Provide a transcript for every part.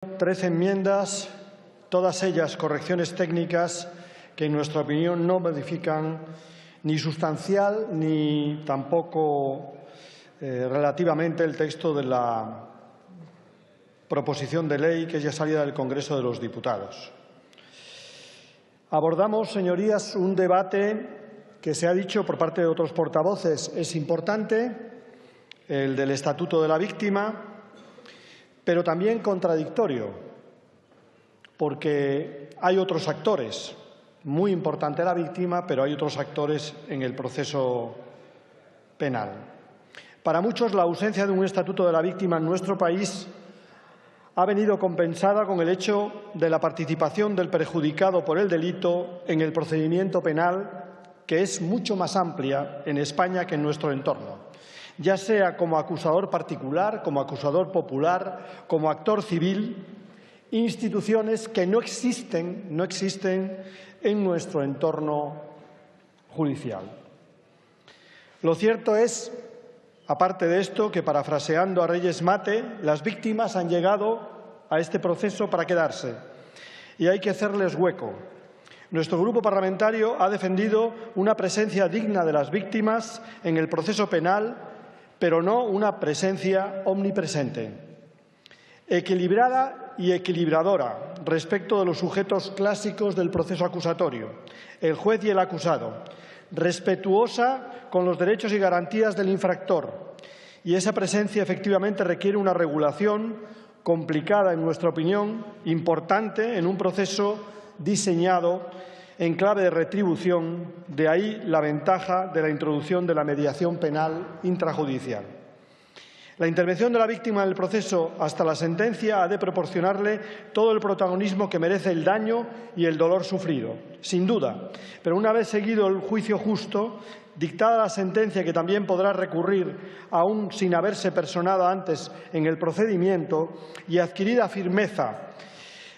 13 enmiendas, todas ellas correcciones técnicas que, en nuestra opinión, no modifican ni sustancial ni tampoco relativamente el texto de la proposición de ley que ya salida del Congreso de los Diputados. Abordamos, señorías, un debate que se ha dicho por parte de otros portavoces es importante, el del Estatuto de la Víctima, pero también contradictorio, porque hay otros actores. Muy importante la víctima, pero hay otros actores en el proceso penal. Para muchos, la ausencia de un Estatuto de la Víctima en nuestro país ha venido compensada con el hecho de la participación del perjudicado por el delito en el procedimiento penal, que es mucho más amplia en España que en nuestro entorno, ya sea como acusador particular, como acusador popular, como actor civil, instituciones que no existen en nuestro entorno judicial. Lo cierto es, aparte de esto, que, parafraseando a Reyes Mate, las víctimas han llegado a este proceso para quedarse y hay que hacerles hueco. Nuestro grupo parlamentario ha defendido una presencia digna de las víctimas en el proceso penal, pero no una presencia omnipresente, equilibrada y equilibradora respecto de los sujetos clásicos del proceso acusatorio, el juez y el acusado, respetuosa con los derechos y garantías del infractor. Y esa presencia efectivamente requiere una regulación complicada, en nuestra opinión, importante en un proceso diseñado en clave de retribución, de ahí la ventaja de la introducción de la mediación penal intrajudicial. La intervención de la víctima en el proceso hasta la sentencia ha de proporcionarle todo el protagonismo que merece el daño y el dolor sufrido, sin duda, pero una vez seguido el juicio justo, dictada la sentencia, que también podrá recurrir aún sin haberse personado antes en el procedimiento, y adquirida firmeza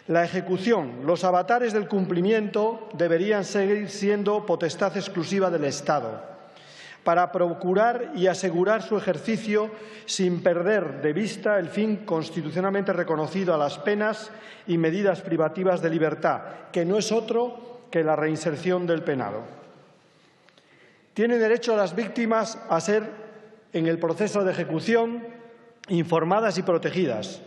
la ejecución, los avatares del cumplimiento deberían seguir siendo potestad exclusiva del Estado, para procurar y asegurar su ejercicio sin perder de vista el fin constitucionalmente reconocido a las penas y medidas privativas de libertad, que no es otro que la reinserción del penado. Tienen derecho las víctimas a ser, en el proceso de ejecución, informadas y protegidas,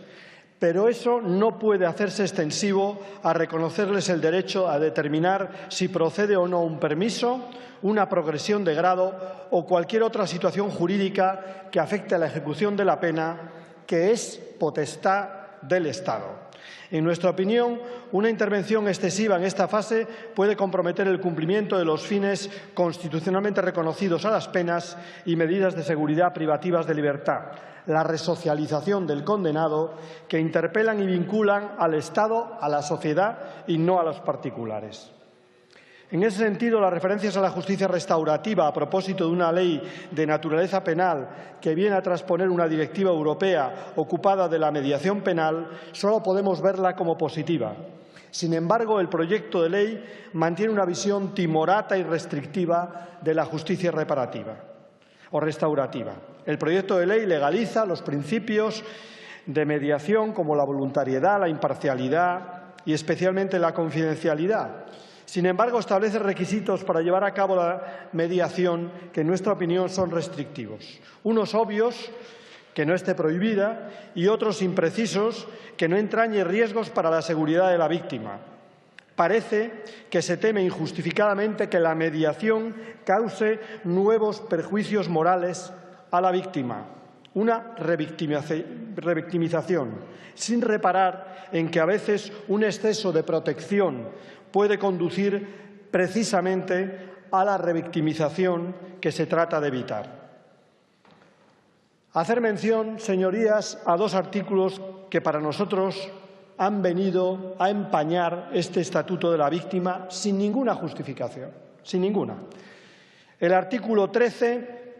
pero eso no puede hacerse extensivo a reconocerles el derecho a determinar si procede o no un permiso, una progresión de grado o cualquier otra situación jurídica que afecte a la ejecución de la pena, que es potestad del Estado. En nuestra opinión, una intervención excesiva en esta fase puede comprometer el cumplimiento de los fines constitucionalmente reconocidos a las penas y medidas de seguridad privativas de libertad, la resocialización del condenado, que interpelan y vinculan al Estado, a la sociedad y no a los particulares. En ese sentido, las referencias a la justicia restaurativa a propósito de una ley de naturaleza penal que viene a transponer una directiva europea ocupada de la mediación penal, solo podemos verla como positiva. Sin embargo, el proyecto de ley mantiene una visión timorata y restrictiva de la justicia reparativa o restaurativa. El proyecto de ley legaliza los principios de mediación como la voluntariedad, la imparcialidad y especialmente la confidencialidad. Sin embargo, establece requisitos para llevar a cabo la mediación que, en nuestra opinión, son restrictivos. Unos obvios, que no esté prohibida, y otros imprecisos, que no entrañe riesgos para la seguridad de la víctima. Parece que se teme injustificadamente que la mediación cause nuevos perjuicios morales a la víctima, una revictimización, sin reparar en que a veces un exceso de protección puede conducir precisamente a la revictimización que se trata de evitar. Hacer mención, señorías, a dos artículos que para nosotros han venido a empañar este Estatuto de la Víctima sin ninguna justificación, sin ninguna. El artículo 13,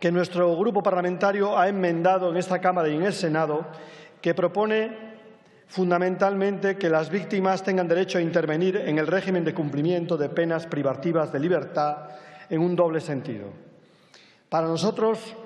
que nuestro grupo parlamentario ha enmendado en esta Cámara y en el Senado, que propone fundamentalmente que las víctimas tengan derecho a intervenir en el régimen de cumplimiento de penas privativas de libertad en un doble sentido. Para nosotros,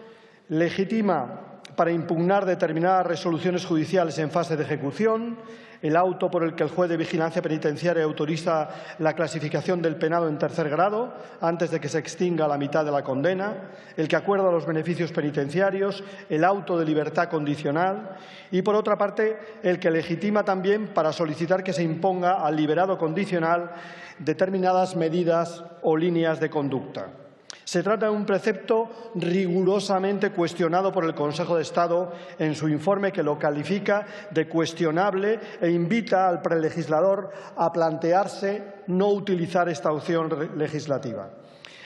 legitima para impugnar determinadas resoluciones judiciales en fase de ejecución, el auto por el que el juez de vigilancia penitenciaria autoriza la clasificación del penado en tercer grado antes de que se extinga la mitad de la condena, el que acuerda los beneficios penitenciarios, el auto de libertad condicional y, por otra parte, el que legitima también para solicitar que se imponga al liberado condicional determinadas medidas o líneas de conducta. Se trata de un precepto rigurosamente cuestionado por el Consejo de Estado en su informe, que lo califica de cuestionable e invita al prelegislador a plantearse no utilizar esta opción legislativa.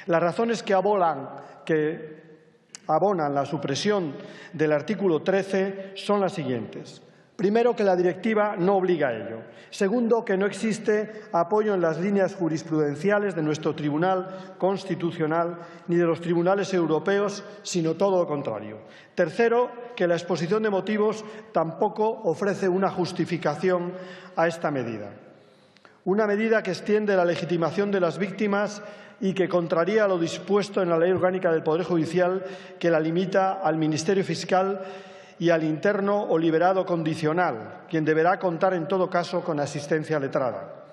Las razones que abonan la supresión del artículo 13 son las siguientes. Primero, que la directiva no obliga a ello. Segundo, que no existe apoyo en las líneas jurisprudenciales de nuestro Tribunal Constitucional ni de los tribunales europeos, sino todo lo contrario. Tercero, que la exposición de motivos tampoco ofrece una justificación a esta medida. Una medida que extiende la legitimación de las víctimas y que contraría lo dispuesto en la Ley Orgánica del Poder Judicial, que la limita al Ministerio Fiscal y al interno o liberado condicional, quien deberá contar en todo caso con asistencia letrada,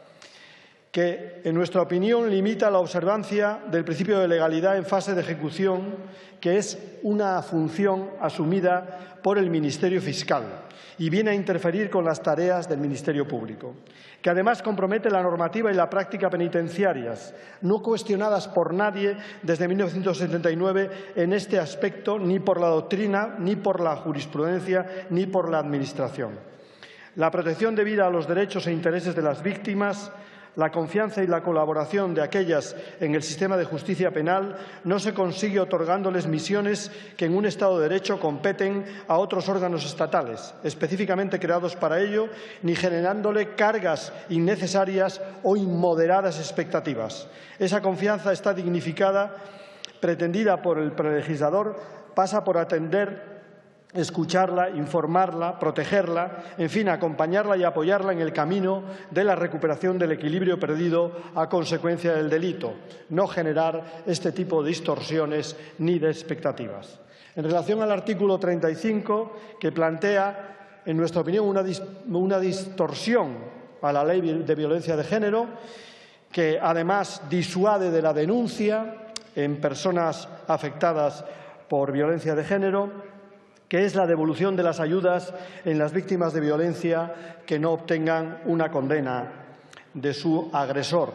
que, en nuestra opinión, limita la observancia del principio de legalidad en fase de ejecución, que es una función asumida por el Ministerio Fiscal y viene a interferir con las tareas del Ministerio Público, que además compromete la normativa y la práctica penitenciarias, no cuestionadas por nadie desde 1979 en este aspecto, ni por la doctrina, ni por la jurisprudencia, ni por la Administración. La protección debida a los derechos e intereses de las víctimas, la confianza y la colaboración de aquellas en el sistema de justicia penal no se consigue otorgándoles misiones que en un Estado de Derecho competen a otros órganos estatales, específicamente creados para ello, ni generándole cargas innecesarias o inmoderadas expectativas. Esa confianza está dignificada, pretendida por el prelegislador, pasa por atender, escucharla, informarla, protegerla, en fin, acompañarla y apoyarla en el camino de la recuperación del equilibrio perdido a consecuencia del delito, no generar este tipo de distorsiones ni de expectativas. En relación al artículo 35, que plantea, en nuestra opinión, una distorsión a la Ley de Violencia de Género, que además disuade de la denuncia en personas afectadas por violencia de género, que es la devolución de las ayudas en las víctimas de violencia que no obtengan una condena de su agresor.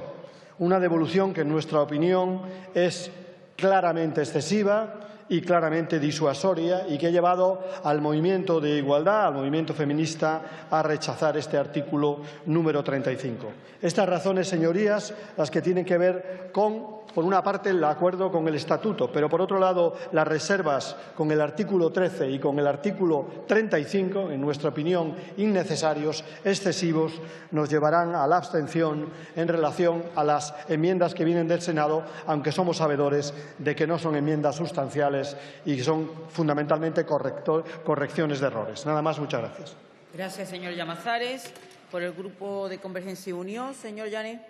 Una devolución que, en nuestra opinión, es claramente excesiva y claramente disuasoria y que ha llevado al movimiento de igualdad, al movimiento feminista, a rechazar este artículo número 35. Estas razones, señorías, las que tienen que ver con, por una parte, el acuerdo con el Estatuto, pero, por otro lado, las reservas con el artículo 13 y con el artículo 35, en nuestra opinión, innecesarios, excesivos, nos llevarán a la abstención en relación a las enmiendas que vienen del Senado, aunque somos sabedores de que no son enmiendas sustanciales y que son fundamentalmente correcciones de errores. Nada más, muchas gracias. Gracias, señor Llamazares. Por el Grupo de Convergencia y Unión, señor Llanes.